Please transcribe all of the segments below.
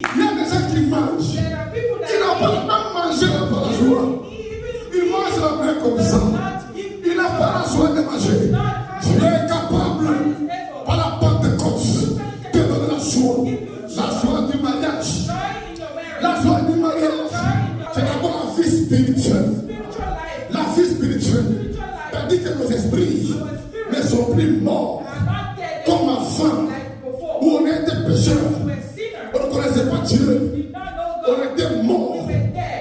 Il y a des gens qui mangent. Il n'a pas même mangé par la joie. Il mange la main comme ça. Il n'a pas la joie de manger. Dieu est capable, par la Pentecôte, de donner la joie du mariage. La joie du mariage, c'est d'abord la vie spirituelle. La vie spirituelle, c'est-à-dire que nos esprits ne sont plus morts comme avant, où on était pécheurs. On ne connaissait pas Dieu. On était morts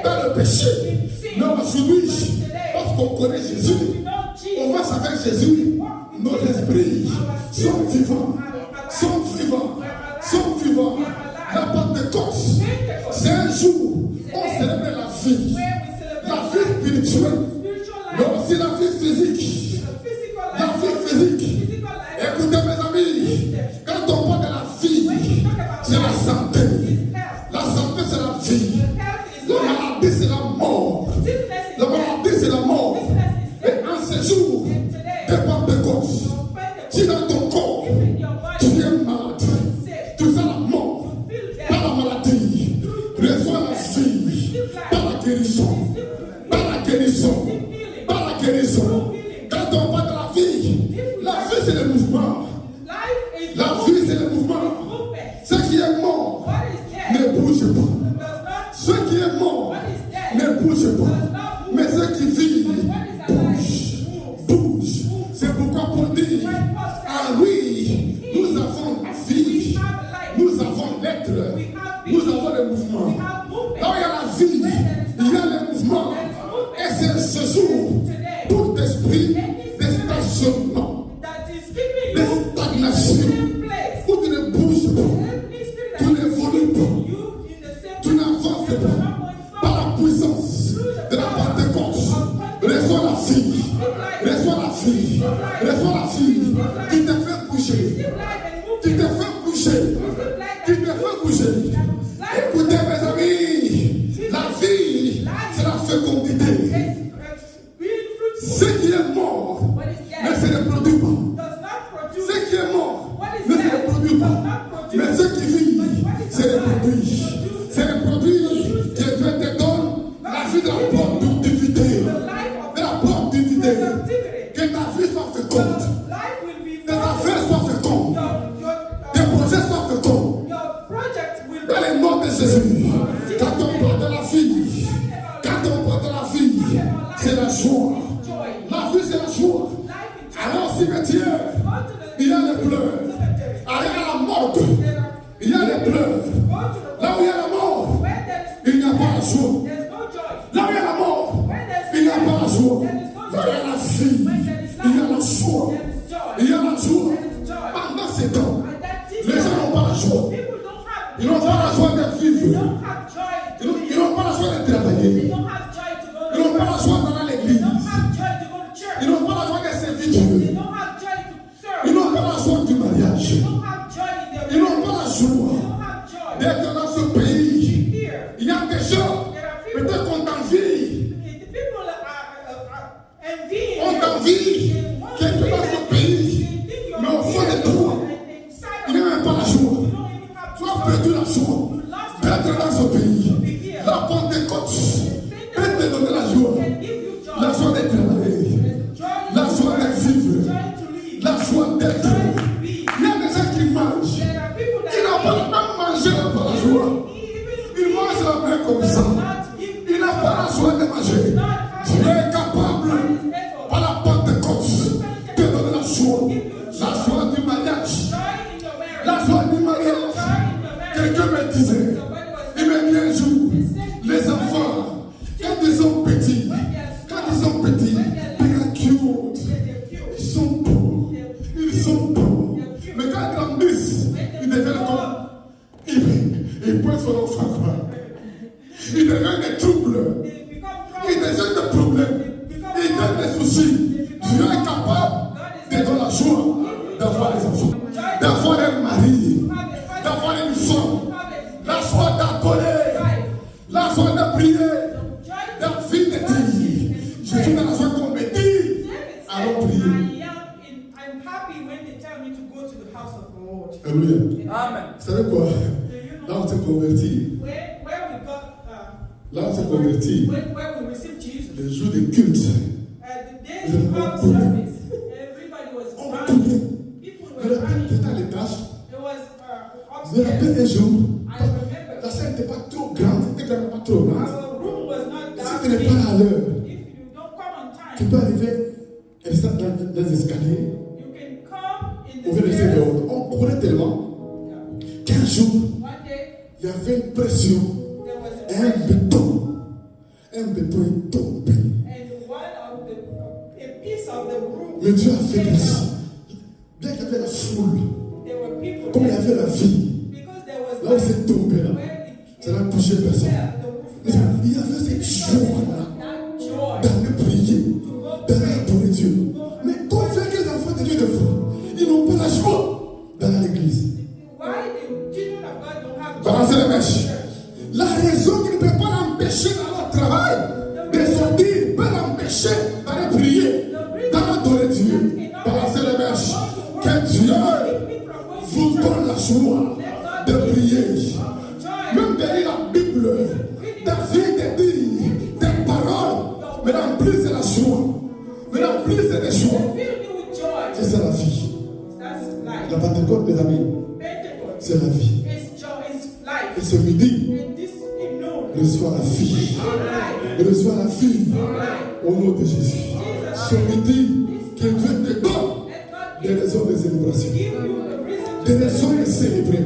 dans le péché. Mais aujourd'hui, parce qu'on connaît Jésus, on va avec Jésus. Nos esprits sont vivants. Sont vivants. Sont vivants. La Pentecôte, c'est un jour où on célèbre la vie. La vie spirituelle. Mais aussi la vie physique. La vie physique. Écoutez mes amis, quand on parle de la vie, c'est la santé. La santé, c'est la vie. La maladie, c'est la mort. La maladie, c'est la mort. Et en ce jour de Pentecôte, si dans ton corps, tu es malade, tu sens la mort, pas la maladie, reçois la vie, pas la guérison, pas la guérison, pas la guérison. Quand on parle de la vie c'est le mouvement. La vie, c'est le mouvement. Ce qui est mort ne bouge pas. Ce qui est mort ne bouge pas. Mais ce qui vit bouge. C'est pourquoi Paul dit, en lui, nous avons la vie, nous avons l'être, nous avons le mouvement. Là où il y a la vie, il y a le mouvement. Et c'est ce jour, tout esprit de stationnement, de stagnation, où tu ne bouges pas, tu n'évolues pas, tu n'avances pas. Par la puissance de la Pentecôte, reçois la vie, reçois la vie, reçois la vie qui te fait bouger, qui te fait bouger, qui te fait bouger. Écoutez mes amis, la vie, c'est la fécondité. Ce qui est mort ne se reproduit pas. Ce qui est mort ne se reproduit pas. Mais ce qui vit se reproduit. Se reproduit. Que Dieu te donne la vie de la productivité. De la productivité. Que ta vie soit féconde. Que ta affaire soit féconde. Tes projets soient féconds. Dans le nom de Jésus. Quand on parle de la vie, quand on parle de la vie, c'est la joie. La vie, c'est la joie. Alors, cimetière, il y a les pleurs. Alors, il y a la mort. Il y a les pleurs. Là où il y a la mort, il n'y a pas la joie. Là où il y a la mort, il n'y a pas la joie. Là où il y a la vie, il y a la joie. Il y a la joie. Pendant ces temps, les gens n'ont pas la joie. Ils n'ont pas la joie de vivre. Ils n'ont pas la joie de travailler. Ils n'ont pas la joie d'aller à l'église. Ils n'ont pas la joie de servir Dieu. Ils n'ont pas la joie du mariage. Ils n'ont pas la joie d'être dans ce pays. Il y a des gens, peut-être qu'on t'envie. On t'envie que tu es dans ce pays. Mais au fond de toi, il n'y a même pas la joie. Tu as perdu la joie d'être dans ce pays. La Pentecôte peut te donner la joie. La joie d'être travaillé. La joie d'être vivre. La joie d'être. Il y a des gens qui mangent. Il n'a pas même mangé par la joie. Il mange la main comme ça. Il n'a pas la joie de manger. Dieu est capable, par la Pentecôte, de donner la joie. La joie du mariage. La joie du mariage. Quelqu'un me disait, il me dit un jour, les enfants, quand ils sont petits, ils cute. Ils sont beaux. Mais quand ils grandissent, ils deviennent comme. Ils pointent sur leur frère. Ils deviennent des troubles. Ils deviennent des problèmes. Ils donnent des soucis. Dieu est capable de donner la joie d'avoir des enfants, d'avoir un mari, d'avoir une femme, la joie d'adorer, la joie de prier, la vie de dire. Je suis dans la joie qu'on me dit. Allons prier. I'm happy when they tell me to go to the house of the Lord. Alléluia. Amen. Vous savez quoi? Do you know Là, on s'est converti. Là, on s'est converti. Le jour du culte. Je me rappelle à l'étage. Je me rappelle un jour. La salle n'était pas trop grande. C'était pas trop grande. Si tu n'es pas là à l'heure, tu peux arriver dans les escaliers. On vient rester dehors. On courait tellement qu'un jour, il y avait une pression et un béton est tombé. Mais Dieu a fait grâce. Bien qu'il y avait la foule, comme il y avait la vie, là où c'est tombé, là, ça n'a touché personne. Il y avait cette joie-là d'aller prier, d'aller adorer Dieu. Mais qu'on fait que les enfants de Dieu de foi, ils n'ont pas la joie d'aller à l'église. Balancez les mèches. La raison qui ne peut pas l'empêcher dans notre travail de sortir, peut l'empêcher d'aller prier, d'aller adorer Dieu. Balancez les mèches. Que Dieu vous donne la joie de prier. Même derrière la Bible, David dit des paroles, mais en plus c'est la joie. Mais en plus c'est des joies. C'est ça la vie. La Pentecôte, mes amis, c'est la vie. Et ce midi, reçois la vie. Reçois la vie au nom de Jésus. Ce midi, que Dieu te donne des raisons de célébration. Des raisons de célébrer.